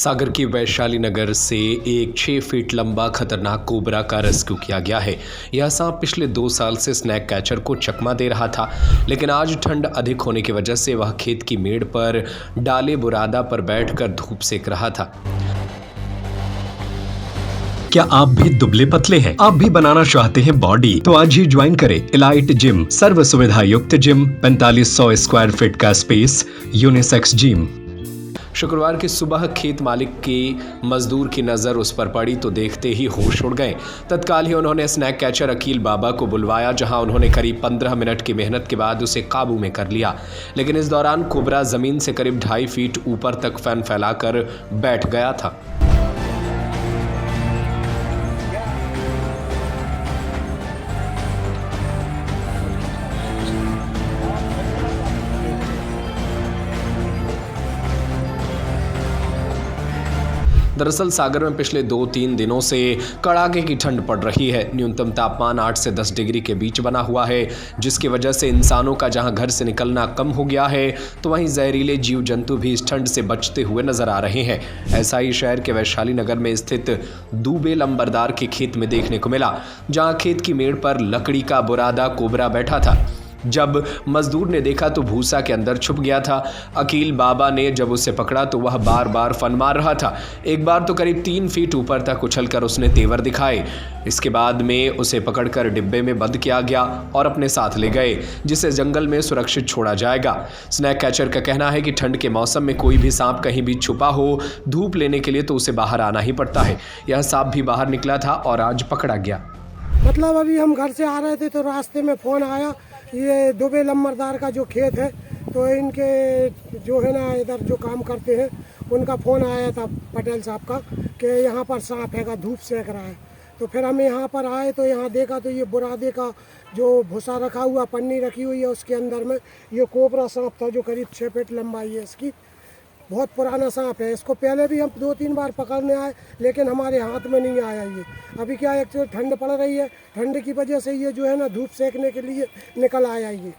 सागर की वैशाली नगर से एक 6 फीट लंबा खतरनाक कोबरा का रेस्क्यू किया गया है। यह सांप पिछले 2 साल से स्नैक कैचर को चकमा दे रहा था, लेकिन आज ठंड अधिक होने की वजह से वह खेत की मेड़ पर डाले बुरादा पर बैठकर धूप सेक रहा था। क्या आप भी दुबले पतले हैं? आप भी बनाना चाहते हैं बॉडी? तो आज ही ज्वाइन करें एलाइट जिम। सर्व सुविधा युक्त जिम, 4500 स्क्वायर फीट का स्पेस, यूनिसेक्स जिम। शुक्रवार की सुबह खेत मालिक की मजदूर की नज़र उस पर पड़ी तो देखते ही होश उड़ गए। तत्काल ही उन्होंने स्नैक कैचर अकील बाबा को बुलवाया, जहां उन्होंने करीब 15 मिनट की मेहनत के बाद उसे काबू में कर लिया। लेकिन इस दौरान कोबरा जमीन से करीब 2.5 फीट ऊपर तक फैन फैलाकर बैठ गया था। दरअसल सागर में पिछले 2-3 दिनों से कड़ाके की ठंड पड़ रही है। न्यूनतम तापमान 8 से 10 डिग्री के बीच बना हुआ है, जिसकी वजह से इंसानों का जहां घर से निकलना कम हो गया है, तो वहीं जहरीले जीव जंतु भी इस ठंड से बचते हुए नजर आ रहे हैं। ऐसा ही शहर के वैशाली नगर में स्थित दूबे लंबरदार के खेत में देखने को मिला, जहाँ खेत की मेड़ पर लकड़ी का बुरादा कोबरा बैठा था। जब मजदूर ने देखा तो भूसा के अंदर छुप गया था। अकील बाबा ने जब उसे पकड़ा तो वह बार बार फन मार रहा था। एक बार तो करीब 3 फीट ऊपर तक उछलकर उसने तेवर दिखाए। इसके बाद में उसे पकड़कर डिब्बे में बंद किया गया और अपने साथ ले गए, जिसे जंगल में सुरक्षित छोड़ा जाएगा। स्नैक कैचर का कहना है कि ठंड के मौसम में कोई भी सांप कहीं भी छुपा हो, धूप लेने के लिए तो उसे बाहर आना ही पड़ता है। यह सांप भी बाहर निकला था और आज पकड़ा गया। मतलब अभी हम घर से आ रहे थे तो रास्ते में फ़ोन आया, ये दुबे लंबरदार का जो खेत है, तो इनके जो है ना इधर जो काम करते हैं उनका फ़ोन आया था पटेल साहब का कि यहाँ पर सांप है, धूप सेक रहा है। तो फिर हम यहाँ पर आए तो यहाँ देखा तो ये बुरादे का जो भूसा रखा हुआ, पन्नी रखी हुई है, उसके अंदर में ये कोबरा सांप था जो करीब 6 फीट लंबाई है इसकी। बहुत पुराना सांप है। इसको पहले भी हम 2-3 बार पकड़ने आए, लेकिन हमारे हाथ में नहीं आया ये। अभी क्या है, तो ठंड पड़ रही है, ठंड की वजह से ये जो है ना धूप सेकने के लिए निकल आया ये।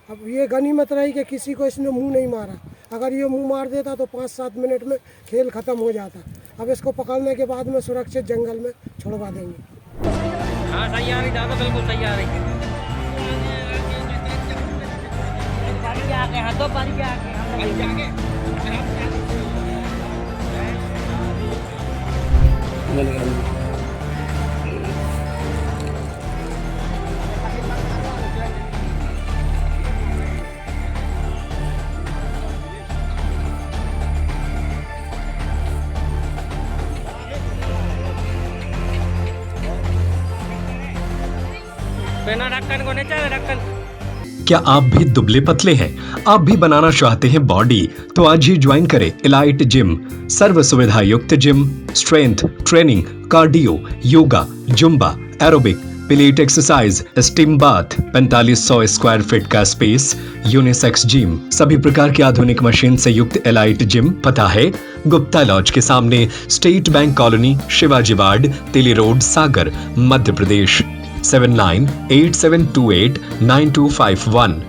अब ये गनीमत रही कि किसी को इसने मुंह नहीं मारा। अगर ये मुंह मार देता तो 5-7 मिनट में खेल ख़त्म हो जाता। अब इसको पकड़ने के बाद में सुरक्षित जंगल में छुड़वा देंगे। हाँ सही आ रही, ज़्यादा बिल्कुल सही आ रही। बिना ढक्कन को नहीं चले ढक्कन। क्या आप भी दुबले पतले हैं? आप भी बनाना चाहते हैं बॉडी? तो आज ही ज्वाइन करें एलाइट जिम। सर्व सुविधा युक्त gym, strength training, cardio, yoga, Zumba, aerobic, pellet exercise, steam bath, 4500 square feet का स्पेस, यूनिसेक्स जिम। सभी प्रकार की आधुनिक मशीन से युक्त एलाइट जिम। पता है गुप्ता लॉज के सामने, state bank colony, Shivaji ward, तिली रोड, सागर, मध्य प्रदेश। 7987289251